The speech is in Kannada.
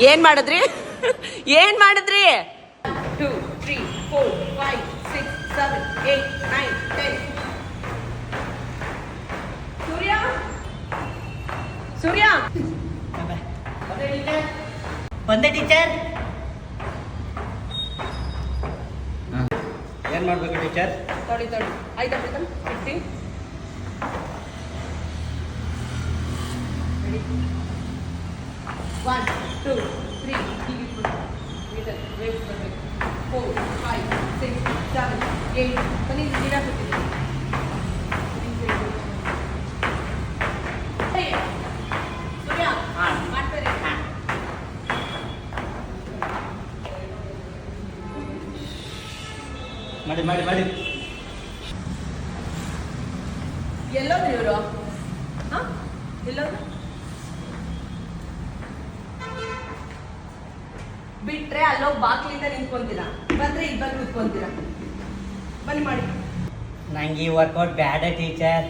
ಏನ್ ಮಾಡಿದ್ರಿ? ಏನ್ ಮಾಡಿದ್ರಿ? 2 3 4 5 6 7 8 9 10. ಸೂರ್ಯ ಸೂರ್ಯ ಬಂದೆ ಟೀಚರ್. ಏನ್ ಮಾಡ್ಬೇಕು ಟೀಚರ್? ತೊಳಿ ಆಯ್ತಾ 15 1 2 3 4 5 6 7 8 ಬನ್ನಿ ಗಿಡ ಕೊಟ್ಟಿದ್ದೀನಿ. ಸೂರ್ಯ ಮಾಡ್ತಾರೆ. ಮಾಡಿ ಮಾಡಿ ಮಾಡಿ. ಎಲ್ಲೋದ್ರು ಇವರು? ಎಲ್ಲೋದ್ರು? ಬಿಟ್ರೆ ಅಲ್ಲೋಗಿ ಬಾಕ್ಲಿಂದ ನಿಂತ್ಕೊಂತೀರಾ, ಬಂದ್ರೆ ಇಲ್ಲಿ ಬಂದು ನಿಂತ್ಕೊಂತೀರಾ. ಬನ್ನಿ ಮಾಡಿ. ನಂಗೆ ಈ ವರ್ಕೌಟ್ ಬ್ಯಾಡ ಟೀಚರ್.